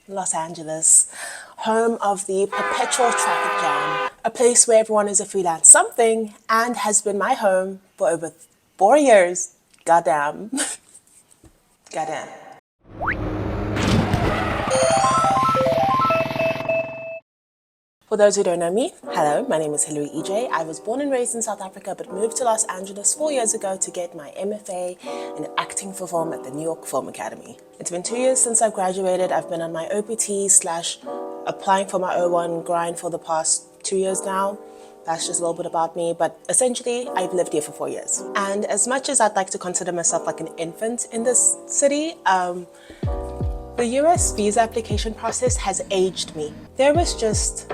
Los Angeles, home of the perpetual traffic jam, a place where everyone is a freelance something and has been my home for over 4 years. Goddamn. Goddamn. For those who don't know me, hello, my name is Hilary Ijieh. I was born and raised in South Africa but moved to Los Angeles 4 years ago to get my MFA in acting for film at the New York Film Academy. It's been 2 years since I've graduated. I've been on my OPT / applying for my O1 grind for the past 2 years now. That's just a little bit about me, but essentially I've lived here for 4 years. And as much as I'd like to consider myself like an infant in this city, the US visa application process has aged me. There was just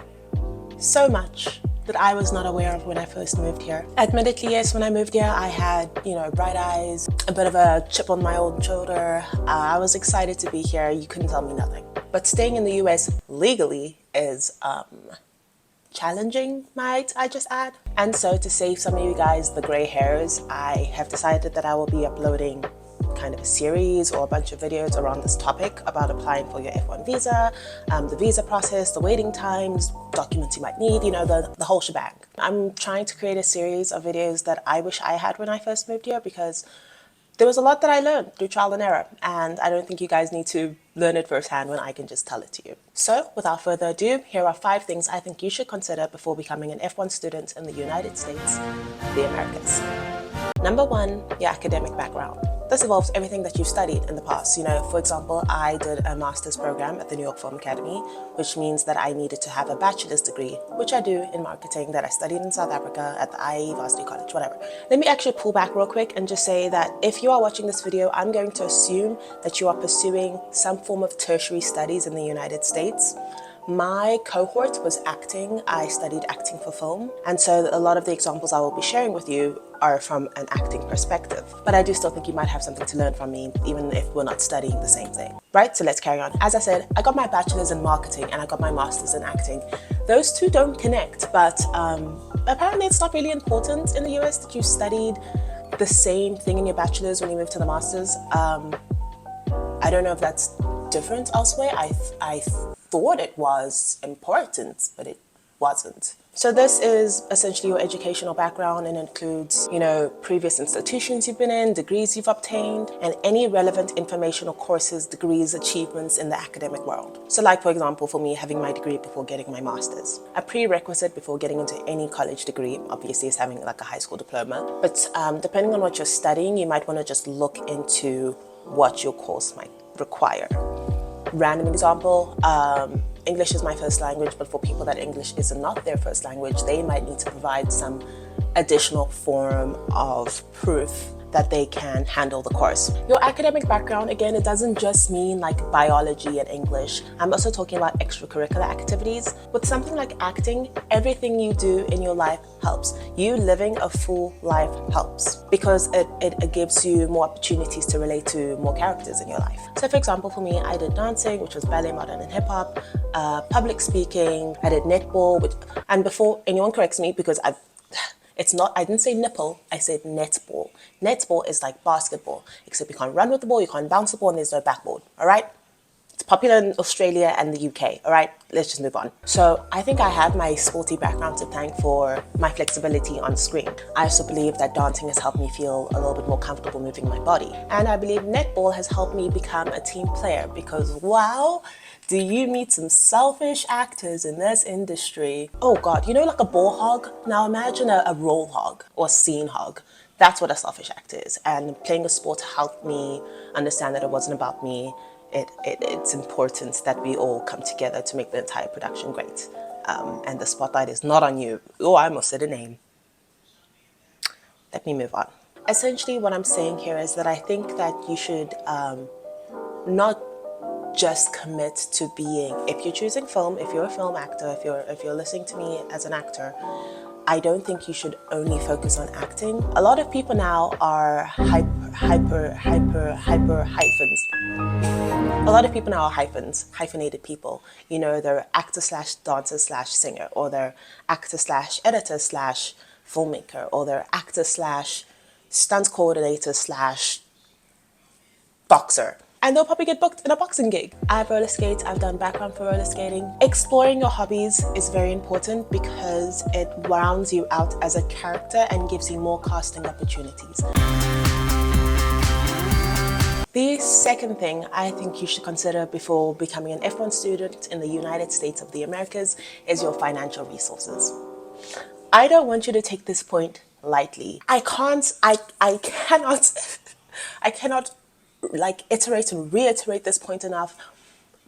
so much that I was not aware of when I first moved here. Admittedly, yes, when I moved here, I had, bright eyes, a bit of a chip on my old shoulder. I was excited to be here. You couldn't tell me nothing. But staying in the US legally is challenging, might I just add. And so to save some of you guys the gray hairs, I have decided that I will be uploading kind of a series or a bunch of videos around this topic about applying for your F1 visa, the visa process, the waiting times, documents you might need, the whole shebang. I'm trying to create a series of videos that I wish I had when I first moved here, because there was a lot that I learned through trial and error, and I don't think you guys need to learn it firsthand when I can just tell it to you. So without further ado, here are 5 things I think you should consider before becoming an F1 student in the United States, the Americas. Number 1, your academic background. This involves everything that you've studied in the past. For example, I did a master's program at the New York Film Academy, which means that I needed to have a bachelor's degree, which I do in marketing, that I studied in South Africa at the Hiii Varsity College, whatever. Let me actually pull back real quick and just say that if you are watching this video, I'm going to assume that you are pursuing some form of tertiary studies in the United States. My cohort was acting. I studied acting for film. And so a lot of the examples I will be sharing with you are from an acting perspective. But I do still think you might have something to learn from me, even if we're not studying the same thing. Right, so let's carry on. As I said, I got my bachelor's in marketing and I got my master's in acting. Those two don't connect, but apparently it's not really important in the US that you studied the same thing in your bachelor's when you move to the master's. I don't know if that's different elsewhere. I thought it was important, but it wasn't. So this is essentially your educational background, and includes, previous institutions you've been in, degrees you've obtained, and any relevant information or courses, degrees, achievements in the academic world. So like, for example, for me, having my degree before getting my master's. A prerequisite before getting into any college degree, obviously, is having like a high school diploma. But depending on what you're studying, you might want to just look into what your course might require. Random example, English is my first language, but for people that English is not their first language, they might need to provide some additional form of proof that they can handle the course. Your academic background, again, it doesn't just mean like biology and English. I'm also talking about extracurricular activities. With something like acting, everything you do in your life helps. You living a full life helps, because it gives you more opportunities to relate to more characters in your life. So for example, for me, I did dancing, which was ballet, modern and hip hop, public speaking, I did netball, and before anyone corrects me, because I didn't say nipple, I said netball. Netball is like basketball, except you can't run with the ball, you can't bounce the ball, and there's no backboard, all right? It's popular in Australia and the UK, all right? Let's just move on. So I think I have my sporty background to thank for my flexibility on screen. I also believe that dancing has helped me feel a little bit more comfortable moving my body. And I believe netball has helped me become a team player, because wow, do you meet some selfish actors in this industry? Oh God, like a ball hog? Now imagine a role hog or scene hog. That's what a selfish actor is. And playing a sport helped me understand that it wasn't about me. It's important that we all come together to make the entire production great. And the spotlight is not on you. Oh, I almost said a name. Let me move on. Essentially, what I'm saying here is that I think that you should not just commit to being, if you're choosing film, if you're a film actor, if you're listening to me as an actor, I don't think you should only focus on acting. A lot of people now are hyphens. A lot of people now are hyphenated people. They're actor / dancer / singer, or they're actor / editor / filmmaker, or they're actor / stunt coordinator / boxer. and they'll probably get booked in a boxing gig. I've roller skated, I've done background for roller skating. Exploring your hobbies is very important because it rounds you out as a character and gives you more casting opportunities. The second thing I think you should consider before becoming an F1 student in the United States of the Americas is your financial resources. I don't want you to take this point lightly. I cannot like iterate and reiterate this point enough.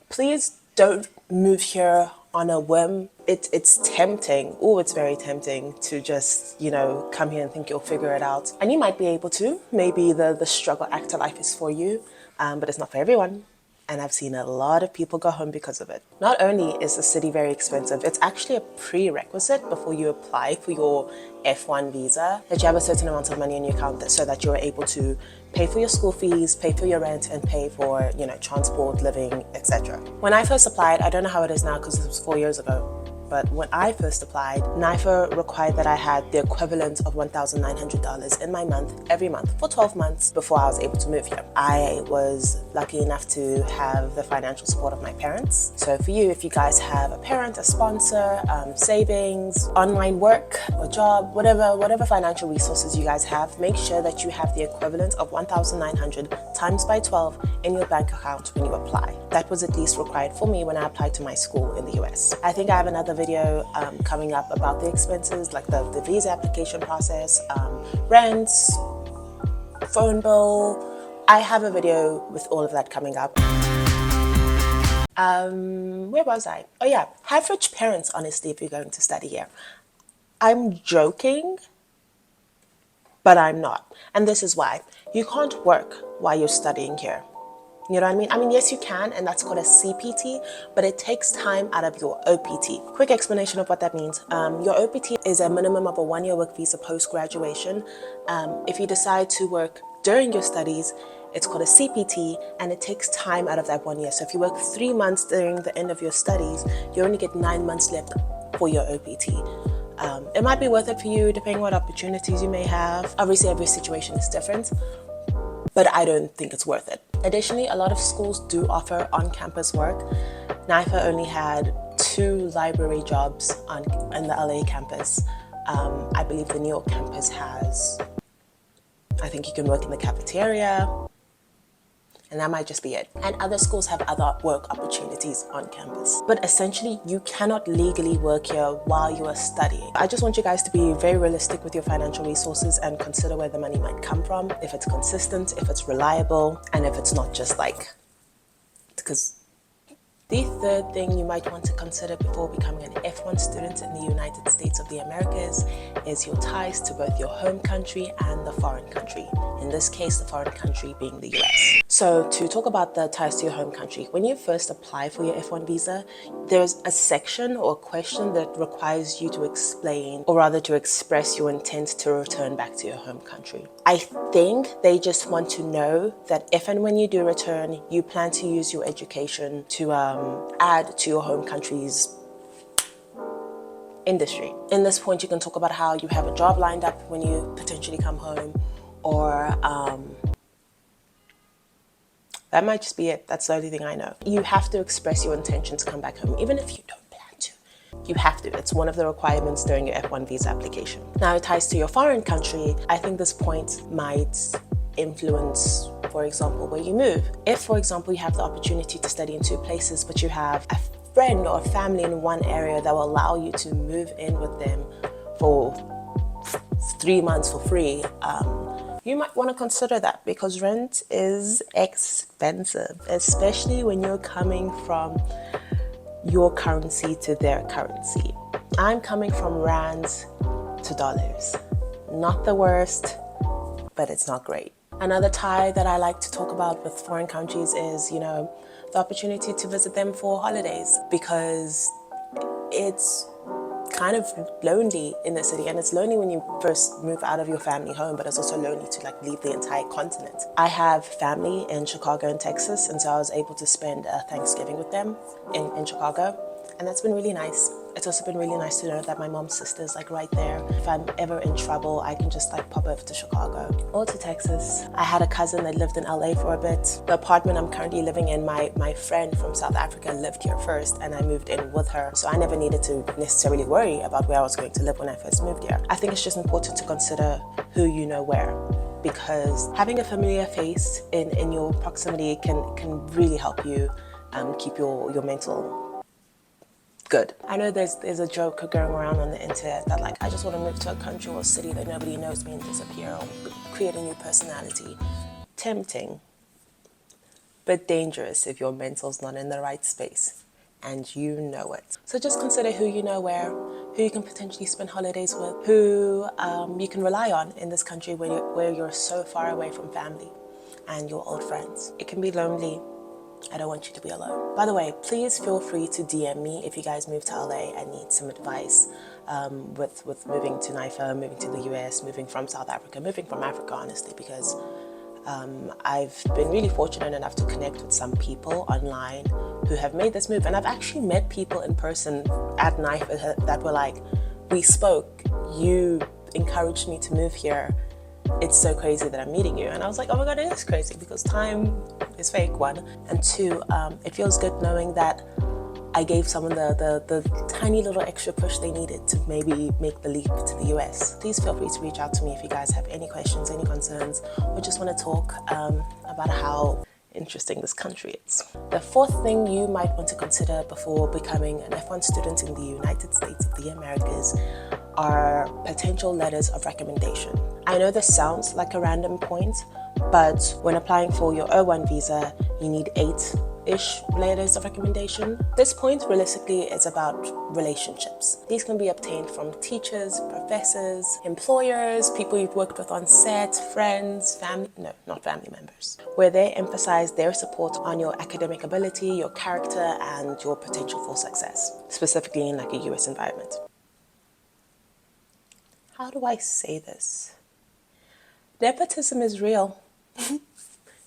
Please don't move here on a whim. It's tempting. Oh, it's very tempting to just, you know, come here and think you'll figure it out. And you might be able to. Maybe the struggle actor life is for you, but it's not for everyone. And I've seen a lot of people go home because of it. Not only is the city very expensive, it's actually a prerequisite before you apply for your F1 visa that you have a certain amount of money in your account so that you're able to pay for your school fees, pay for your rent, and pay for, you know, transport, living, etc. When I first applied, I don't know how it is now because this was 4 years ago, but when I first applied, NYFA required that I had the equivalent of $1,900 in my month, every month, for 12 months before I was able to move here. I was lucky enough to have the financial support of my parents. So for you, if you guys have a parent, a sponsor, savings, online work, a job, whatever financial resources you guys have, make sure that you have the equivalent of 1,900 times by 12 in your bank account when you apply. That was at least required for me when I applied to my school in the US. I think I have another video coming up about the expenses, like the visa application process, rents, phone bill. I have a video with all of that coming up. Where was I? Oh yeah, have rich parents, honestly, if you're going to study here. I'm joking, but I'm not. And this is why. You can't work while you're studying here. You know what I mean? I mean, yes, you can, and that's called a CPT, but it takes time out of your OPT. Quick explanation of what that means. Your OPT is a minimum of a 1-year work visa post-graduation. If you decide to work during your studies, it's called a CPT, and it takes time out of that 1 year. So if you work 3 months during the end of your studies, you only get 9 months left for your OPT. It might be worth it for you depending on what opportunities you may have. Obviously, every situation is different, but I don't think it's worth it. Additionally, a lot of schools do offer on-campus work. NYFA only had 2 library jobs on the LA campus. I believe the New York campus has, I think you can work in the cafeteria, and that might just be it. And other schools have other work opportunities on campus. But essentially, you cannot legally work here while you are studying. I just want you guys to be very realistic with your financial resources and consider where the money might come from, if it's consistent, if it's reliable, and if it's not just like, because the third thing you might want to consider before becoming an F1 student in the United States of the Americas is your ties to both your home country and the foreign country. In this case, the foreign country being the US. So to talk about the ties to your home country, when you first apply for your F1 visa, there's a section or a question that requires you to explain, or rather to express your intent to return back to your home country. I think they just want to know that if and when you do return, you plan to use your education to add to your home country's industry. In this point, you can talk about how you have a job lined up when you potentially come home, or that might just be it. That's the only thing I know. You have to express your intention to come back home, even if you don't plan to. You have to. It's one of the requirements during your F1 visa application. Now, it ties to your foreign country. I think this point might influence, for example, where you move. If, for example, you have the opportunity to study in 2 places, but you have a friend or a family in one area that will allow you to move in with them for 3 months for free, you might want to consider that, because rent is expensive, especially when you're coming from your currency to their currency. I'm coming from rands to dollars. Not the worst, but it's not great. Another tie that I like to talk about with foreign countries is, you know, the opportunity to visit them for holidays, because it's kind of lonely in the city, and it's lonely when you first move out of your family home, but it's also lonely to like leave the entire continent. I have family in Chicago and Texas, and so I was able to spend Thanksgiving with them in Chicago, and that's been really nice. It's also been really nice to know that my mom's sister is like right there. If I'm ever in trouble, I can just like pop over to Chicago or to Texas. I had a cousin that lived in LA for a bit. The apartment I'm currently living in, my friend from South Africa lived here first and I moved in with her. So I never needed to necessarily worry about where I was going to live when I first moved here. I think it's just important to consider who you know where, because having a familiar face in your proximity can really help you keep your mental good. I know there's a joke going around on the internet that like, I just want to move to a country or city that nobody knows me and disappear or create a new personality. Tempting, but dangerous if your mental's not in the right space and you know it. So just consider who you know where, who you can potentially spend holidays with, who you can rely on in this country where you're so far away from family and your old friends. It can be lonely. I don't want you to be alone. By the way, please feel free to DM me if you guys move to LA and need some advice with moving to NIFA, moving to the US, moving from South Africa, moving from Africa, honestly, because I've been really fortunate enough to connect with some people online who have made this move. And I've actually met people in person at NIFA that were like, we spoke, you encouraged me to move here. It's so crazy that I'm meeting you. And I was like, oh my God, it is crazy because time is fake, one. And two, it feels good knowing that I gave someone the tiny little extra push they needed to maybe make the leap to the US. Please feel free to reach out to me if you guys have any questions, any concerns, or just want to talk about how interesting this country is. The fourth thing you might want to consider before becoming an F1 student in the United States of the Americas are potential letters of recommendation. I know this sounds like a random point, but when applying for your O1 visa, you need 8-ish letters of recommendation. This point realistically is about relationships. These can be obtained from teachers, professors, employers, people you've worked with on set, friends, not family members, where they emphasize their support on your academic ability, your character, and your potential for success, specifically in like a US environment. How do I say this? Nepotism is real.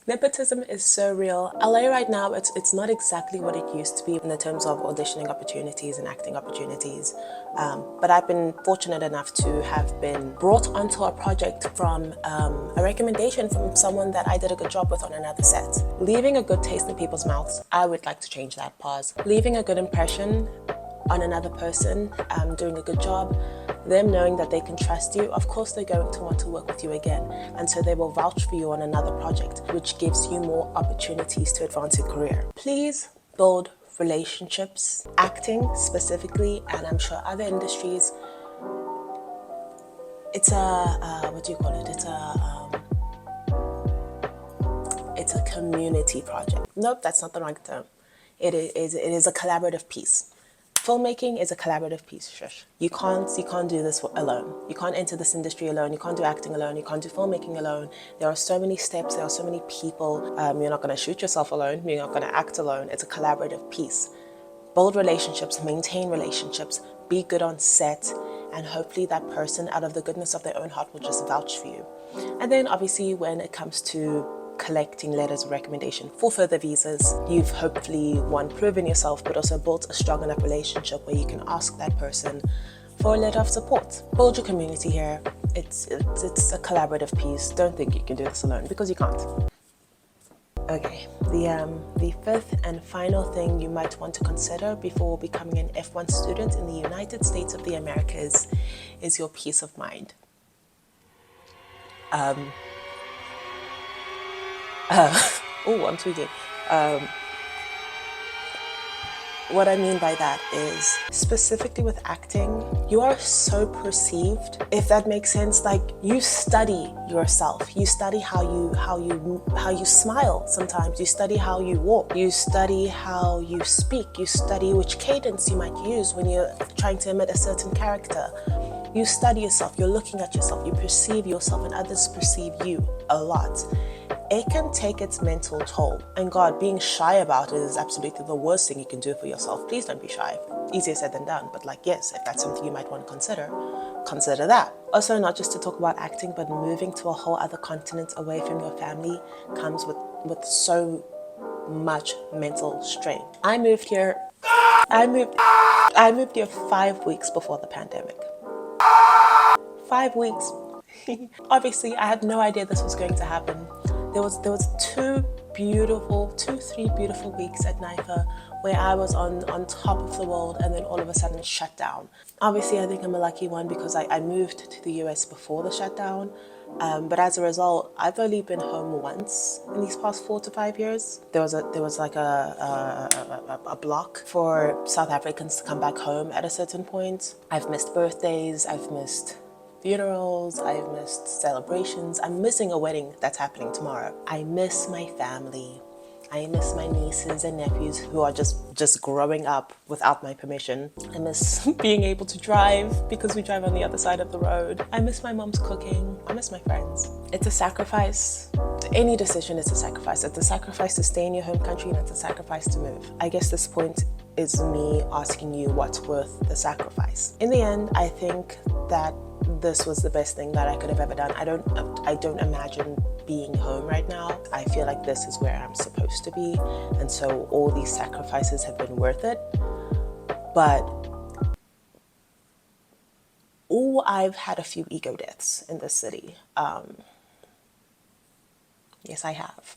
Nepotism is so real. LA right now, it's not exactly what it used to be in the terms of auditioning opportunities and acting opportunities. But I've been fortunate enough to have been brought onto a project from a recommendation from someone that I did a good job with on another set. Leaving a good taste in people's mouths, I would like to change that. Pause. Leaving a good impression on another person, doing a good job, them knowing that they can trust you, of course they're going to want to work with you again. And so they will vouch for you on another project, which gives you more opportunities to advance your career. Please build relationships, acting specifically, and I'm sure other industries. It's a, what do you call it? It's a community project. Nope, that's not the right term. It is a collaborative piece. Filmmaking is a collaborative piece, shush. You can't do this alone. You can't enter this industry alone. You can't do acting alone. You can't do filmmaking alone. There are so many steps. There are so many people. You're not going to shoot yourself alone. You're not going to act alone. It's a collaborative piece. Build relationships, maintain relationships, be good on set, and hopefully that person, out of the goodness of their own heart, will just vouch for you. And then obviously when it comes to collecting letters of recommendation for further visas, you've hopefully, one, proven yourself, but also built a strong enough relationship where you can ask that person for a letter of support. Build your community here. It's a collaborative piece. Don't think you can do this alone, because you can't. Okay, the fifth and final thing you might want to consider before becoming an F1 student in the United States of the Americas is your peace of mind. I'm tweaking. What I mean by that is, specifically with acting, you are so perceived, if that makes sense. Like, you study yourself. You study how you smile sometimes. You study how you walk. You study how you speak. You study which cadence you might use when you're trying to emit a certain character. You study yourself. You're looking at yourself. You perceive yourself, and others perceive you a lot. It can take its mental toll. And God, being shy about it is absolutely the worst thing you can do for yourself. Please don't be shy. Easier said than done. But like, yes, if that's something you might want to consider that. Also, not just to talk about acting, but moving to a whole other continent away from your family comes with so much mental strain. I moved here I moved here 5 weeks before the pandemic. 5 weeks. Obviously, I had no idea this was going to happen. There was 3 beautiful weeks at NIFA where I was on top of the world, and then all of a sudden it shut down. Obviously, I think I'm a lucky one because I moved to the US before the shutdown. But as a result, I've only been home once in these past 4 to 5 years. There was like a block for South Africans to come back home at a certain point. I've missed birthdays, I've missed funerals, I've missed celebrations. I'm missing a wedding that's happening tomorrow. I miss my family. I miss my nieces and nephews who are just growing up without my permission. I miss being able to drive because we drive on the other side of the road. I miss my mom's cooking. I miss my friends. It's a sacrifice. Any decision is a sacrifice. It's a sacrifice to stay in your home country, and it's a sacrifice to move. I guess this point is me asking you what's worth the sacrifice. In the end, I think that this was the best thing that I could have ever done. I don't imagine being home right now. I feel like this is where I'm supposed to be, and so all these sacrifices have been worth it. But I've had a few ego deaths in this city. Yes, I have.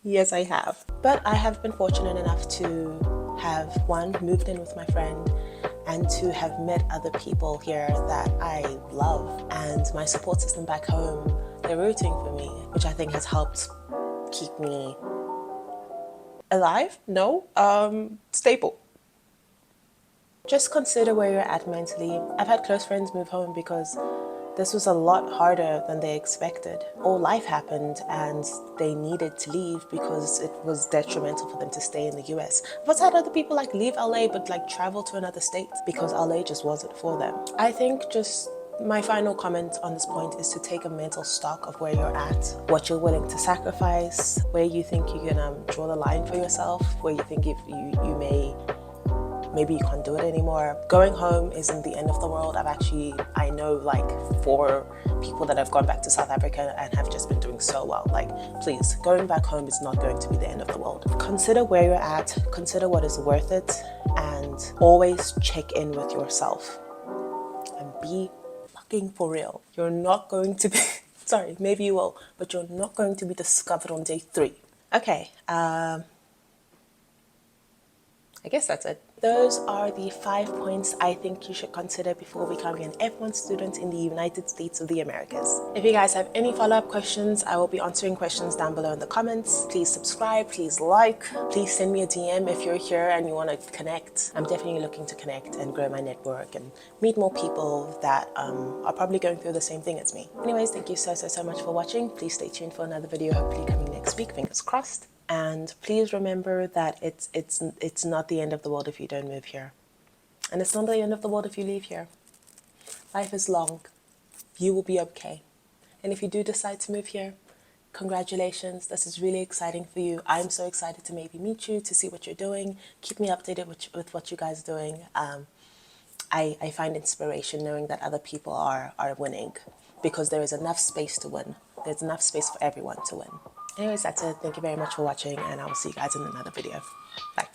Yes, I have. But I have been fortunate enough to have, one, moved in with my friend, and to have met other people here that I love. And my support system back home, they're rooting for me, which I think has helped keep me alive? No, stable. Just consider where you're at mentally. I've had close friends move home because this was a lot harder than they expected. Or life happened and they needed to leave because it was detrimental for them to stay in the US. I've also had other people like leave LA but like travel to another state because LA just wasn't for them. I think just my final comment on this point is to take a mental stock of where you're at, what you're willing to sacrifice, where you think you can draw the line for yourself, where you think if maybe you can't do it anymore. Going home isn't the end of the world. I know like 4 people that have gone back to South Africa and have just been doing so well. Like, please, going back home is not going to be the end of the world. Consider where you're at, consider what is worth it, and always check in with yourself. And be fucking for real. You're not going to be, sorry, maybe you will, but you're not going to be discovered on day 3. Okay, I guess that's it. Those are the 5 points I think you should consider before becoming an F1 student in the United States of the Americas. If you guys have any follow-up questions, I will be answering questions down below in the comments. Please subscribe, please like, please send me a DM if you're here and you want to connect. I'm definitely looking to connect and grow my network and meet more people that are probably going through the same thing as me. Anyways, thank you so much for watching. Please stay tuned for another video, hopefully coming next week, fingers crossed. And please remember that it's not the end of the world if you don't move here. And it's not the end of the world if you leave here. Life is long. You will be okay. And if you do decide to move here, congratulations. This is really exciting for you. I'm so excited to maybe meet you, to see what you're doing. Keep me updated with what you guys are doing. I find inspiration knowing that other people are winning, because there is enough space to win. There's enough space for everyone to win. Anyways, that's it. Thank you very much for watching, and I will see you guys in another video. Bye.